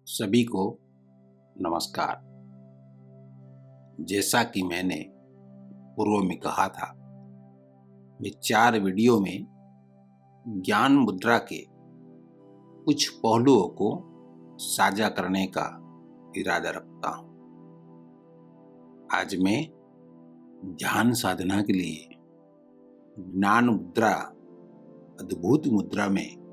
सभी को नमस्कार। जैसा कि मैंने पूर्व में कहा था, मैं 4 वीडियो में ज्ञान मुद्रा के कुछ पहलुओं को साझा करने का इरादा रखता हूँ। आज मैं ध्यान साधना के लिए ज्ञान मुद्रा, अद्भुत मुद्रा में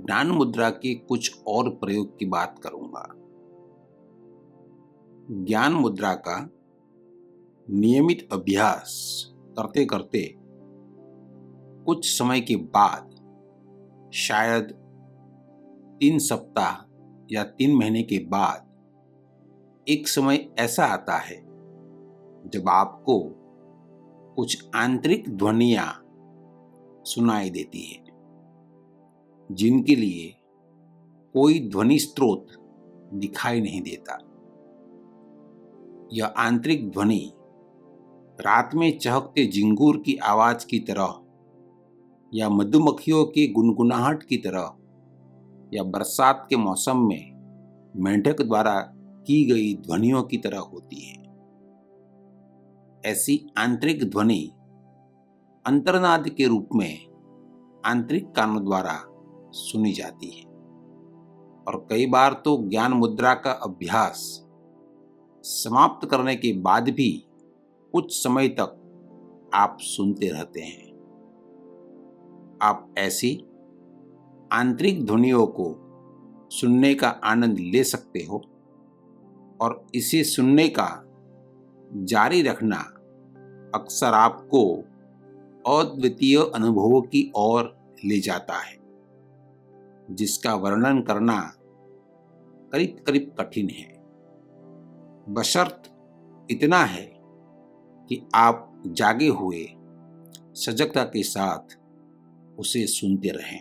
ज्ञान मुद्रा के कुछ और प्रयोग की बात करूंगा। ज्ञान मुद्रा का नियमित अभ्यास करते करते कुछ समय के बाद, शायद 3 सप्ताह या 3 महीने के बाद, एक समय ऐसा आता है जब आपको कुछ आंतरिक ध्वनियां सुनाई देती है, जिनके लिए कोई ध्वनि स्रोत दिखाई नहीं देता। यह आंतरिक ध्वनि रात में चहकते झिंगूर की आवाज की तरह, या मधुमक्खियों की गुनगुनाहट की तरह, या बरसात के मौसम में मेंढक द्वारा की गई ध्वनियों की तरह होती है। ऐसी आंतरिक ध्वनि अंतर्नाद के रूप में आंतरिक कानों द्वारा सुनी जाती है, और कई बार तो ज्ञान मुद्रा का अभ्यास समाप्त करने के बाद भी कुछ समय तक आप सुनते रहते हैं। आप ऐसी आंतरिक ध्वनियों को सुनने का आनंद ले सकते हो, और इसे सुनने का जारी रखना अक्सर आपको अद्वितीय अनुभवों की ओर ले जाता है, जिसका वर्णन करना करीब करीब कठिन है। बशर्त इतना है कि आप जागे हुए सजगता के साथ उसे सुनते रहें।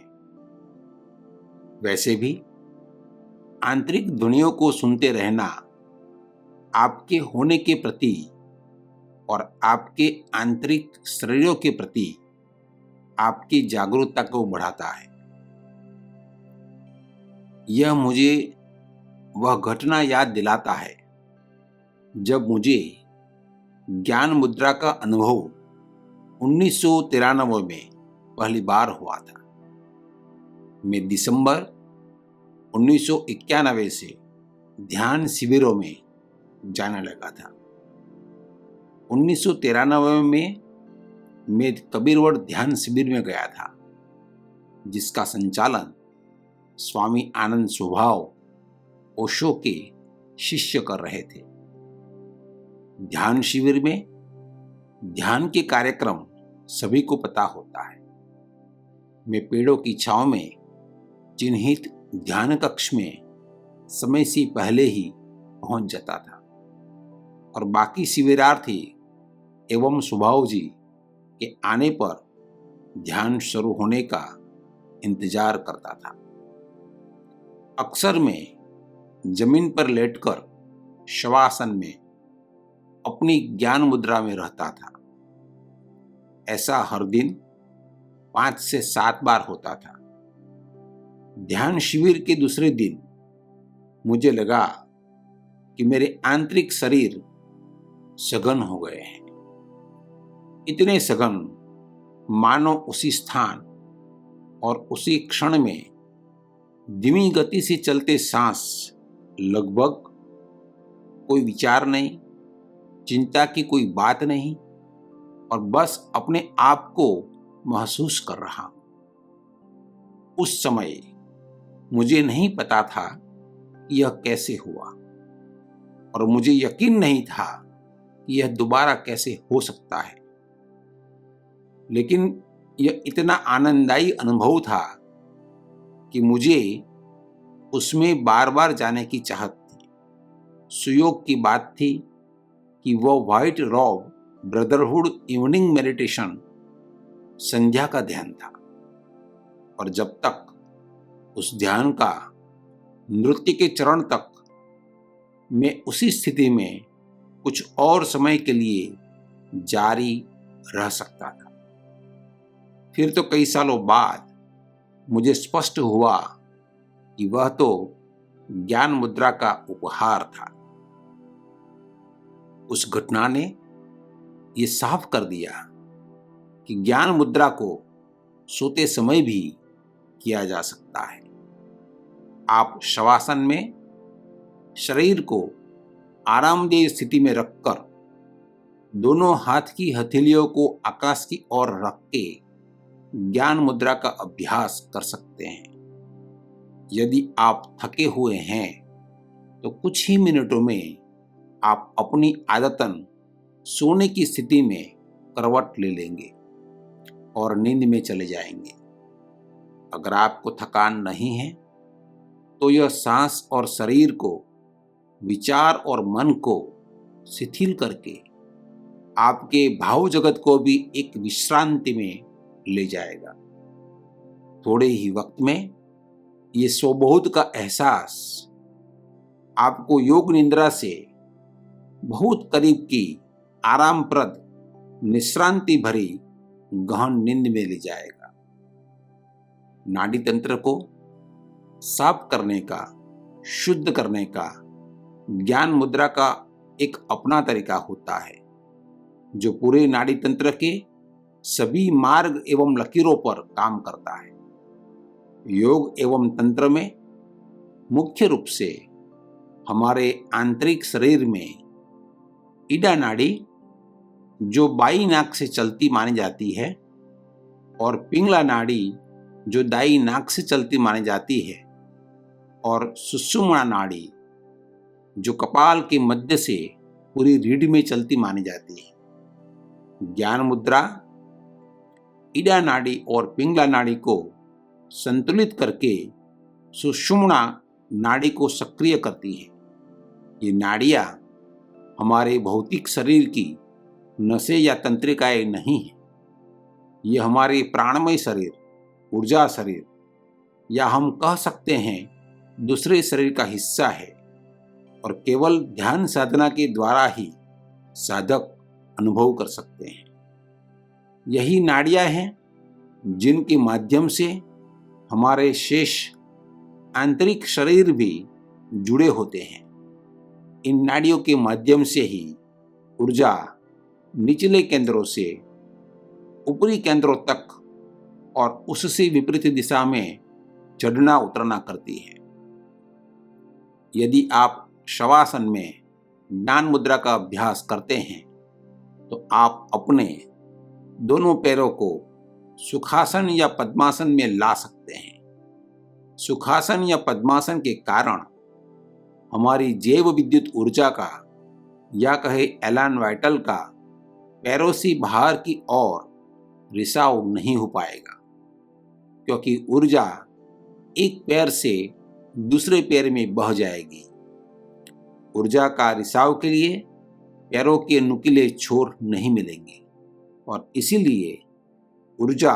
वैसे भी आंतरिक ध्वनियों को सुनते रहना आपके होने के प्रति और आपके आंतरिक शरीरों के प्रति आपकी जागरूकता को बढ़ाता है। यह मुझे वह घटना याद दिलाता है जब मुझे ज्ञान मुद्रा का अनुभव 1993 में पहली बार हुआ था। मैं दिसंबर 1991 से ध्यान शिविरों में जाने लगा था। 1993 में मैं कबीरवड ध्यान शिविर में गया था, जिसका संचालन स्वामी आनंद स्वभाव ओशो के शिष्य कर रहे थे। ध्यान शिविर में ध्यान के कार्यक्रम सभी को पता होता है। मैं पेड़ों की छांव में चिन्हित ध्यान कक्ष में समय से पहले ही पहुंच जाता था, और बाकी शिविरार्थी एवं स्वभाव जी के आने पर ध्यान शुरू होने का इंतजार करता था। अक्सर मैं जमीन पर लेटकर शवासन में अपनी ज्ञान मुद्रा में रहता था। ऐसा हर दिन 5 से 7 बार होता था। ध्यान शिविर के दूसरे दिन मुझे लगा कि मेरे आंतरिक शरीर सघन हो गए हैं। इतने सघन मानो उसी स्थान और उसी क्षण में धीमी गति से चलते सांस, लगभग कोई विचार नहीं, चिंता की कोई बात नहीं, और बस अपने आप को महसूस कर रहा हूं। उस समय मुझे नहीं पता था कि यह कैसे हुआ, और मुझे यकीन नहीं था कि यह दोबारा कैसे हो सकता है। लेकिन यह इतना आनंददायी अनुभव था कि मुझे उसमें बार बार जाने की चाहत थी। सुयोग की बात थी कि वह white robe brotherhood evening meditation संध्या का ध्यान था, और जब तक उस ध्यान का नृत्य के चरण तक मैं उसी स्थिति में कुछ और समय के लिए जारी रह सकता था। फिर तो कई सालों बाद मुझे स्पष्ट हुआ कि वह तो ज्ञान मुद्रा का उपहार था। उस घटना ने ये साफ कर दिया कि ज्ञान मुद्रा को सोते समय भी किया जा सकता है। आप शवासन में शरीर को आरामदेह स्थिति में रखकर दोनों हाथ की हथेलियों को आकाश की ओर रख के ज्ञान मुद्रा का अभ्यास कर सकते हैं। यदि आप थके हुए हैं तो कुछ ही मिनटों में आप अपनी आदतन सोने की स्थिति में करवट ले लेंगे और नींद में चले जाएंगे। अगर आपको थकान नहीं है तो यह सांस और शरीर को, विचार और मन को शिथिल करके आपके भाव जगत को भी एक विश्रांति में ले जाएगा। थोड़े ही वक्त में ये स्वबोध का एहसास आपको योग निद्रा से बहुत करीब की आरामप्रद निश्रांति भरी गहन नींद में ले जाएगा। नाड़ी तंत्र को साफ करने का, शुद्ध करने का ज्ञान मुद्रा का एक अपना तरीका होता है, जो पूरे नाड़ी तंत्र के सभी मार्ग एवं लकीरों पर काम करता है। योग एवं तंत्र में मुख्य रूप से हमारे आंतरिक शरीर में ईडा नाड़ी, जो बाई नाक से चलती मानी जाती है, और पिंगला नाड़ी, जो दाई नाक से चलती मानी जाती है, और सुषुम्ना नाड़ी, जो कपाल के मध्य से पूरी रीढ़ में चलती मानी जाती है। ज्ञान मुद्रा ईडा नाड़ी और पिंगला नाड़ी को संतुलित करके सुषुम्ना नाड़ी को सक्रिय करती है। ये नाड़ियां हमारे भौतिक शरीर की नसें या तंत्रिकाएं नहीं है। ये हमारे प्राणमय शरीर, ऊर्जा शरीर, या हम कह सकते हैं दूसरे शरीर का हिस्सा है, और केवल ध्यान साधना के द्वारा ही साधक अनुभव कर सकते हैं। यही नाड़ियां हैं जिनके माध्यम से हमारे शेष आंतरिक शरीर भी जुड़े होते हैं। इन नाड़ियों के माध्यम से ही ऊर्जा निचले केंद्रों से ऊपरी केंद्रों तक और उससे विपरीत दिशा में चढ़ना उतरना करती है। यदि आप शवासन में ज्ञान मुद्रा का अभ्यास करते हैं तो आप अपने दोनों पैरों को सुखासन या पद्मासन में ला सकते हैं। सुखासन या पद्मासन के कारण हमारी जैव विद्युत ऊर्जा का, या कहे एलान वाइटल का, पैरों से बाहर की ओर रिसाव नहीं हो पाएगा, क्योंकि ऊर्जा एक पैर से दूसरे पैर में बह जाएगी। ऊर्जा का रिसाव के लिए पैरों के नुकीले छोर नहीं मिलेंगे, और इसीलिए ऊर्जा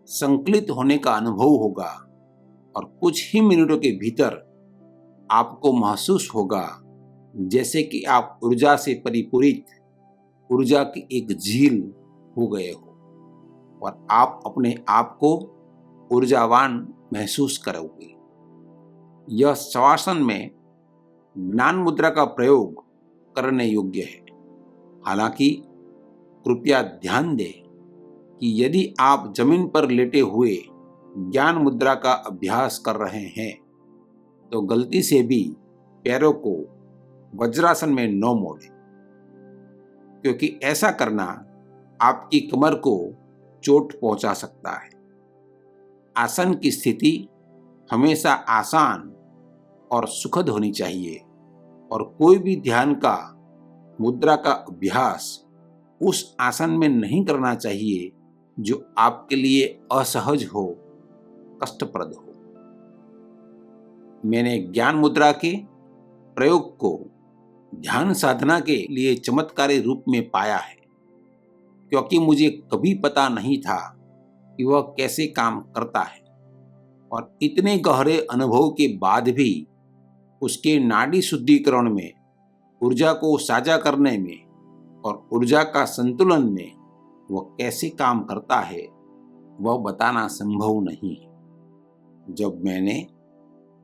संकलित होने का अनुभव होगा, और कुछ ही मिनटों के भीतर आपको महसूस होगा जैसे कि आप ऊर्जा से परिपूरित ऊर्जा की एक झील हो गए हो, और आप अपने आप को ऊर्जावान महसूस करोगे। यह शवासन में ज्ञान मुद्रा का प्रयोग करने योग्य है। हालांकि कृपया ध्यान दें कि यदि आप जमीन पर लेटे हुए ज्ञान मुद्रा का अभ्यास कर रहे हैं तो गलती से भी पैरों को वज्रासन में न मोड़ें, क्योंकि ऐसा करना आपकी कमर को चोट पहुंचा सकता है। आसन की स्थिति हमेशा आसान और सुखद होनी चाहिए, और कोई भी ध्यान का मुद्रा का अभ्यास उस आसन में नहीं करना चाहिए जो आपके लिए असहज हो, कष्टप्रद हो। मैंने ज्ञान मुद्रा के प्रयोग को ध्यान साधना के लिए चमत्कारी रूप में पाया है, क्योंकि मुझे कभी पता नहीं था कि वह कैसे काम करता है, और इतने गहरे अनुभव के बाद भी उसके नाड़ी शुद्धिकरण में, ऊर्जा को साझा करने में और ऊर्जा का संतुलन में वह कैसे काम करता है, वह बताना संभव नहीं है। जब मैंने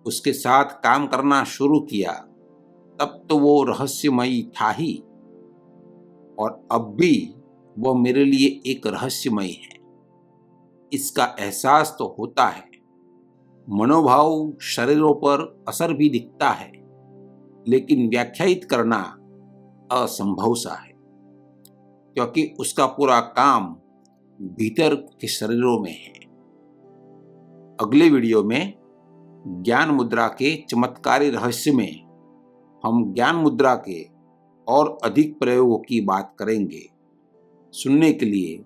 उसके साथ काम करना शुरू किया तब तो वो रहस्यमयी था ही, और अब भी वो मेरे लिए एक रहस्यमयी है। इसका एहसास तो होता है। मनोभाव शरीरों पर असर भी दिखता है, लेकिन व्याख्यायित करना असंभव सा है, क्योंकि उसका पूरा काम भीतर के शरीरों में है। अगले वीडियो में ज्ञान मुद्रा के चमत्कारी रहस्य में हम ज्ञान मुद्रा के और अधिक प्रयोगों की बात करेंगे। सुनने के लिए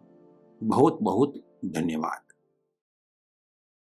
बहुत बहुत धन्यवाद।